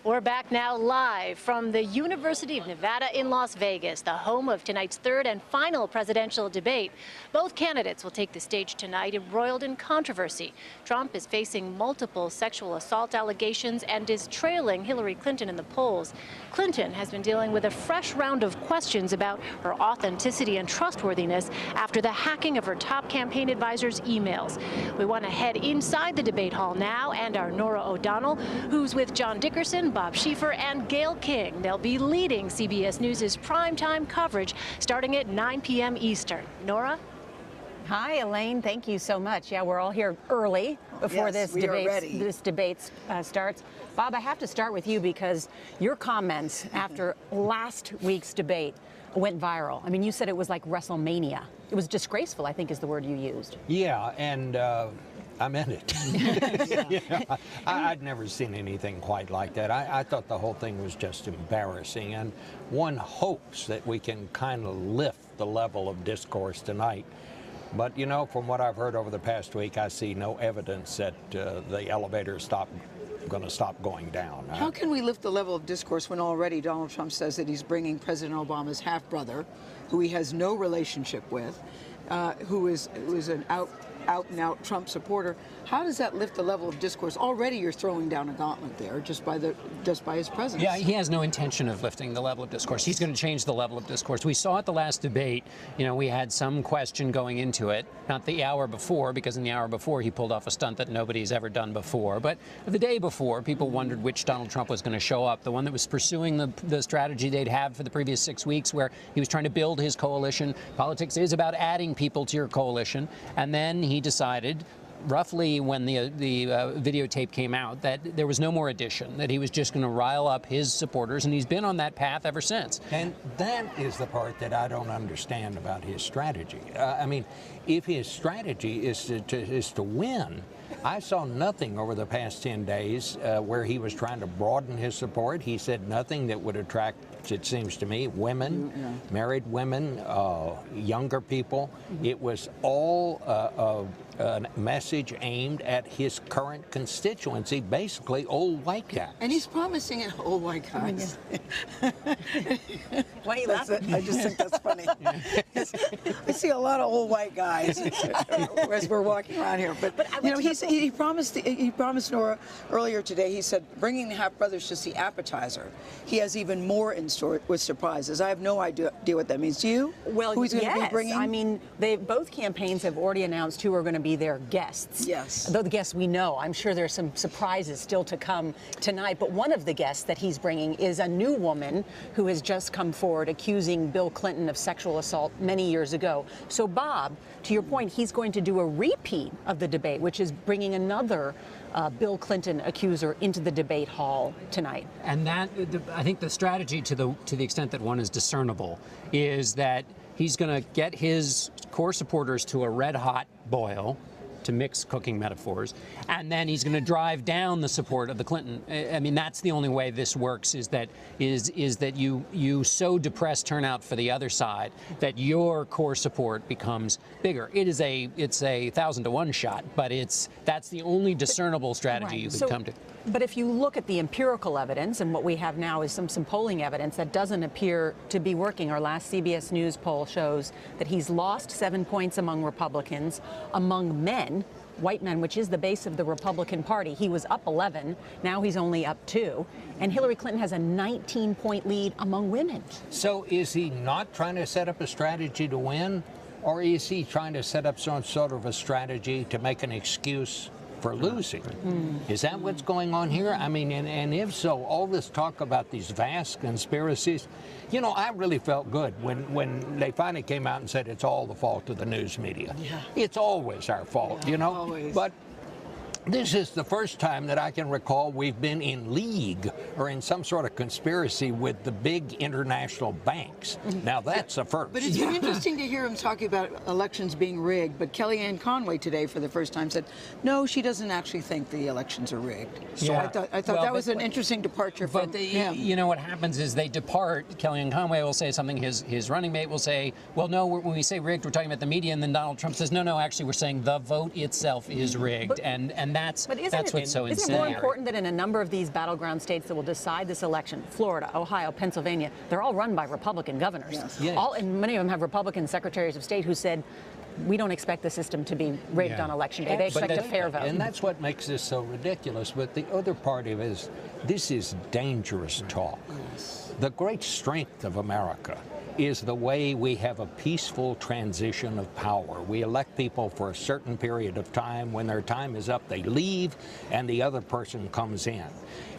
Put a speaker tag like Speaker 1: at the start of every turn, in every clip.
Speaker 1: We're back now live from the University of Nevada in Las Vegas, the home of tonight's third and final presidential debate. Both candidates will take the stage tonight embroiled in controversy. Trump is facing multiple sexual assault allegations and is trailing Hillary Clinton in the polls. Clinton has been dealing with a fresh round of questions about her authenticity and trustworthiness after the hacking of her top campaign advisor's emails. We want to head inside the debate hall now, and our Norah O'Donnell, who's with John Dickerson, Bob Schieffer, and Gayle King. They'll be leading CBS News' primetime coverage starting at 9 p.m. Eastern. Norah?
Speaker 2: Hi, Elaine. Thank you so much. Yeah, we're all here early before this debate starts. Bob, I have to start with you because your comments after last week's debate went viral. I mean, you said it was like WrestleMania. It was disgraceful, I think is the word you used.
Speaker 3: Yeah, and I meant it. You know, I'd never seen anything quite like that. I thought the whole thing was just embarrassing, and one hopes that we can kind of lift the level of discourse tonight. But, you know, from what I've heard over the past week, I see no evidence that the elevator is going to stop going down.
Speaker 4: How can we lift the level of discourse when already Donald Trump says that he's bringing President Obama's half-brother, who he has no relationship with, who is an out-and-out Trump supporter? How does that lift the level of discourse? Already you're throwing down a gauntlet there just by his presence.
Speaker 5: Yeah, he has no intention of lifting the level of discourse. He's going to change the level of discourse. We saw at the last debate, you know, we had some question going into it, not the hour before, because in the hour before he pulled off a stunt that nobody's ever done before. But the day before, people wondered which Donald Trump was going to show up, the one that was pursuing the strategy they'd had for the previous 6 weeks, where he was trying to build his coalition. Politics is about adding people to your coalition. And then he decided, roughly when the videotape came out, that there was no more addition, that he was just going to rile up his supporters, and he's been on that path ever since.
Speaker 3: And that is the part that I don't understand about his strategy. I mean, if his strategy is to win, I saw nothing over the past 10 days where he was trying to broaden his support. He said nothing that would attract, it seems to me, women, married women, younger people. It was all a message aimed at his current constituency, basically old white guys.
Speaker 4: And he's promising it, old white guys.
Speaker 2: Why are you laughing?
Speaker 4: I just think that's funny. I see a lot of old white guys as we're walking around here. But you know, he promised Norah earlier today. He said bringing the half-brothers just the appetizer. He has even more in store with surprises. I have no idea what that means. Do you?
Speaker 2: Well,
Speaker 4: who he's going to be bringing?
Speaker 2: I mean, both campaigns have already announced who are going to be their guests.
Speaker 4: Yes.
Speaker 2: Though the guests we know, I'm sure there's some surprises still to come tonight. But one of the guests that he's bringing is a new woman who has just come forward accusing Bill Clinton of sexual assault many years ago. So, Bob, to your point, he's going to do a repeat of the debate, which is bringing another Bill Clinton accuser into the debate hall tonight.
Speaker 5: And that, I think the strategy, to the extent that one is discernible, is that he's going to get his core supporters to a red-hot boil, to mix cooking metaphors, and then he's going to drive down the support of the Clinton. I mean, that's the only way this works, is that you so depress turnout for the other side that your core support becomes bigger. It's a 1,000-to-1 shot, but that's the only discernible strategy you could come to.
Speaker 2: But if you look at the empirical evidence, and what we have now is some polling evidence that doesn't appear to be working. Our last CBS News poll shows that he's lost 7 points among Republicans. Among men, white men, which is the base of the Republican Party, he was up 11. Now he's only up 2. And Hillary Clinton has a 19-point lead among women.
Speaker 3: So is he not trying to set up a strategy to win, or is he trying to set up some sort of a strategy to make an excuse for losing? Is that what's going on here? I mean, and if so, all this talk about these vast conspiracies, you know, I really felt good when they finally came out and said it's all the fault of the news media. Yeah. It's always our fault, you know?
Speaker 4: Always.
Speaker 3: But this is the first time that I can recall we've been in league or in some sort of conspiracy with the big international banks. Now, that's a first.
Speaker 4: But it's been interesting to hear him talking about elections being rigged. But Kellyanne Conway today, for the first time, said, no, she doesn't actually think the elections are rigged. So yeah. I thought that was an interesting departure from him.
Speaker 5: You know, what happens is they depart. Kellyanne Conway will say something. His running mate will say, well, no, when we say rigged, we're talking about the media. And then Donald Trump says, no, actually, we're saying the vote itself is rigged. And and that's
Speaker 2: But
Speaker 5: what's so
Speaker 2: isn't it more
Speaker 5: incendiary.
Speaker 2: important that in a number of these battleground states that will decide this election, Florida, Ohio, Pennsylvania, they're all run by Republican governors.
Speaker 4: Yes.
Speaker 3: Yes.
Speaker 2: And many of them have Republican secretaries of state who said, we don't expect the system to be rigged
Speaker 3: Yeah.
Speaker 2: on election day. They expect a fair vote.
Speaker 3: And that's what makes this so ridiculous. But the other part of it is, this is dangerous talk. The great strength of America is the way we have a peaceful transition of power. We elect people for a certain period of time. When their time is up, they leave, and the other person comes in.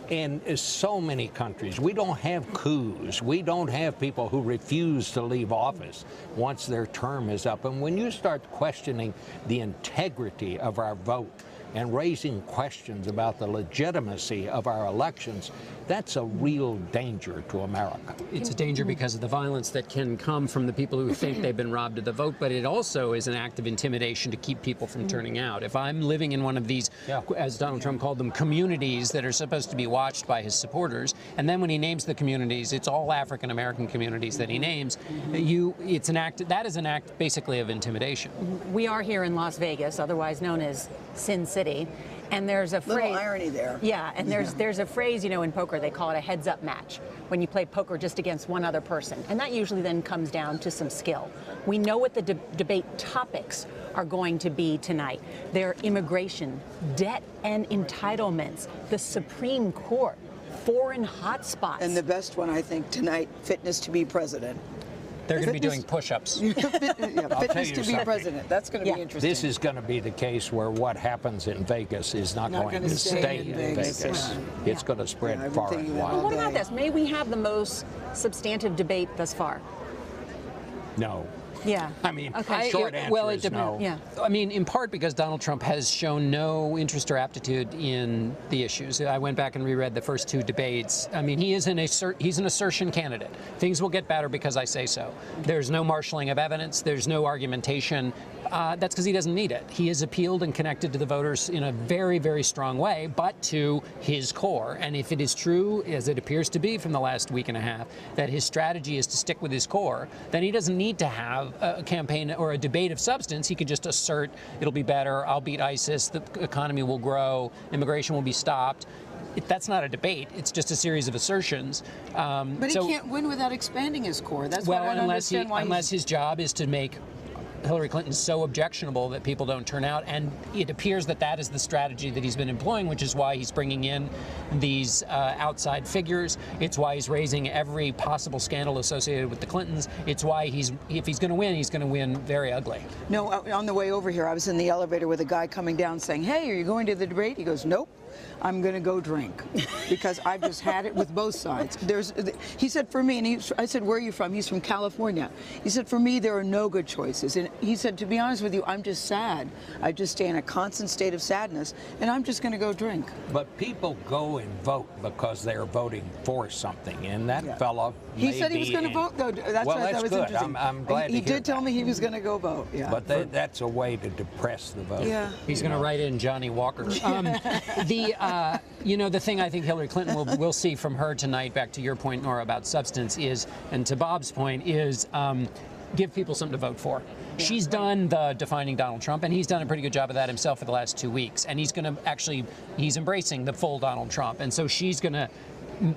Speaker 3: In so many countries, we don't have coups. We don't have people who refuse to leave office once their term is up. And when you start questioning the integrity of our vote and raising questions about the legitimacy of our elections, that's a real danger to America.
Speaker 5: It's a danger because of the violence that can come from the people who think they've been robbed of the vote, but it also is an act of intimidation to keep people from turning out. If I'm living in one of these, as Donald Trump called them, communities that are supposed to be watched by his supporters, and then when he names the communities, it's all African American communities that he names, that is an act basically of intimidation.
Speaker 2: We are here in Las Vegas, otherwise known as Sin City, and there's a phrase.
Speaker 4: Little irony there.
Speaker 2: Yeah, and there's a phrase, in poker they call it a heads-up match, when you play poker just against one other person, and that usually then comes down to some skill. We know what the debate topics are going to be tonight. They're immigration, debt and entitlements, the Supreme Court, foreign hotspots.
Speaker 4: And the best one, I think, tonight, fitness to be president.
Speaker 5: They're going to be doing push-ups.
Speaker 4: Fitness to be
Speaker 3: something.
Speaker 4: president. That's going to be interesting.
Speaker 3: This is going to be the case where what happens in Vegas is not going
Speaker 4: gonna
Speaker 3: to
Speaker 4: stay
Speaker 3: stay
Speaker 4: in
Speaker 3: in
Speaker 4: Vegas.
Speaker 3: Vegas.
Speaker 4: Yeah.
Speaker 3: It's going to spread
Speaker 4: I've been
Speaker 3: far
Speaker 4: thinking
Speaker 3: and
Speaker 4: that
Speaker 3: wide.
Speaker 4: all
Speaker 2: What about
Speaker 4: day.
Speaker 2: this? May we have the most substantive debate thus far?
Speaker 3: No.
Speaker 2: Yeah.
Speaker 3: I mean,
Speaker 2: Okay.
Speaker 3: short answer
Speaker 5: well, it
Speaker 3: is
Speaker 5: depends.
Speaker 3: no.
Speaker 2: Yeah.
Speaker 5: I mean, in part because Donald Trump has shown no interest or aptitude in the issues. I went back and reread the first two debates. I mean, he's an assertion candidate. Things will get better because I say so. There's no marshaling of evidence. There's no argumentation. That's because he doesn't need it. He has appealed and connected to the voters in a very, very strong way, but to his core. And if it is true, as it appears to be from the last week and a half, that his strategy is to stick with his core, then he doesn't need to have a campaign or a debate of substance. He could just assert it'll be better, I'll beat ISIS, the economy will grow, immigration will be stopped. That's not a debate. It's just a series of assertions.
Speaker 4: But he can't win without expanding his core. That's what I don't understand why
Speaker 5: unless his job is to make Hillary Clinton so objectionable that people don't turn out, and it appears that that is the strategy that he's been employing, which is why he's bringing in these outside figures. It's why he's raising every possible scandal associated with the Clintons. It's why if he's going to win very ugly.
Speaker 4: No, on the way over here, I was in the elevator with a guy coming down saying, "Hey, are you going to the debate?" He goes, "Nope. I'm going to go drink because I've just had it with both sides." He said, for me, and I said, "Where are you from?" He's from California. He said, "For me, there are no good choices." And he said, "To be honest with you, I'm just sad. I just stay in a constant state of sadness, and I'm just going to go drink."
Speaker 3: But people go and vote because they're voting for something, and that fellow
Speaker 4: He
Speaker 3: may
Speaker 4: said he was
Speaker 3: be
Speaker 4: going to
Speaker 3: in-
Speaker 4: vote, though. That's
Speaker 3: well,
Speaker 4: what I thought
Speaker 3: that's
Speaker 4: was
Speaker 3: good.
Speaker 4: interesting.
Speaker 3: I'm glad
Speaker 4: he
Speaker 3: to hear
Speaker 4: did tell
Speaker 3: that.
Speaker 4: me he was going to go vote. Yeah.
Speaker 3: But that's a way to depress the vote.
Speaker 4: Yeah.
Speaker 5: He's going to write in Johnny Walker. The thing I think Hillary Clinton will see from her tonight, back to your point, Nora, about substance is, and to Bob's point, is give people something to vote for. Yeah, she's done the defining Donald Trump, and he's done a pretty good job of that himself for the last 2 weeks. And he's embracing the full Donald Trump. And so she's going to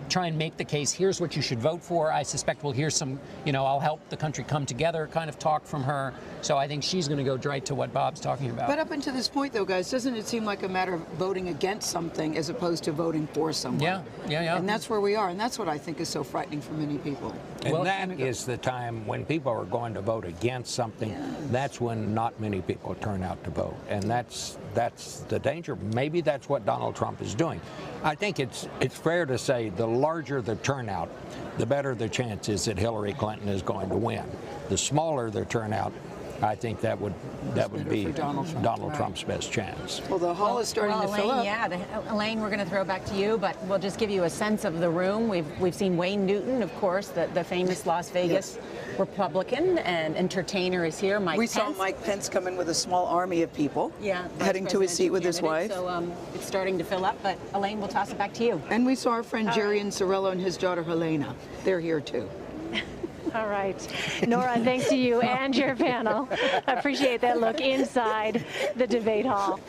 Speaker 5: try and make the case, here's what you should vote for. I suspect we'll hear some, I'll help the country come together kind of talk from her. So I think she's going to go right to what Bob's talking about.
Speaker 4: But up until this point, though, guys, doesn't it seem like a matter of voting against something as opposed to voting for someone?
Speaker 5: Yeah.
Speaker 4: And that's where we are, and that's what I think is so frightening for many people.
Speaker 3: And that is the time when people are going to vote against something. That's when not many people turn out to vote, and that's the danger. Maybe that's what Donald Trump is doing. I think it's fair to say the larger the turnout, the better the chances that Hillary Clinton is going to win. The smaller the turnout, I think that would be Donald Trump's best chance.
Speaker 4: Well, the hall is starting to fill up.
Speaker 2: Elaine, we're going to throw it back to you, but we'll just give you a sense of the room. We've seen Wayne Newton, of course, the famous Las Vegas Republican and entertainer, is here. Mike Pence.
Speaker 4: Saw Mike Pence come in with a small army of people, heading to his seat with his wife.
Speaker 2: So it's starting to fill up, but Elaine, we'll toss it back to you.
Speaker 4: And we saw our friend Jerry Insorello and his daughter Helena. They're here too.
Speaker 1: All right. Nora, thanks to you and your panel. I appreciate that look inside the debate hall.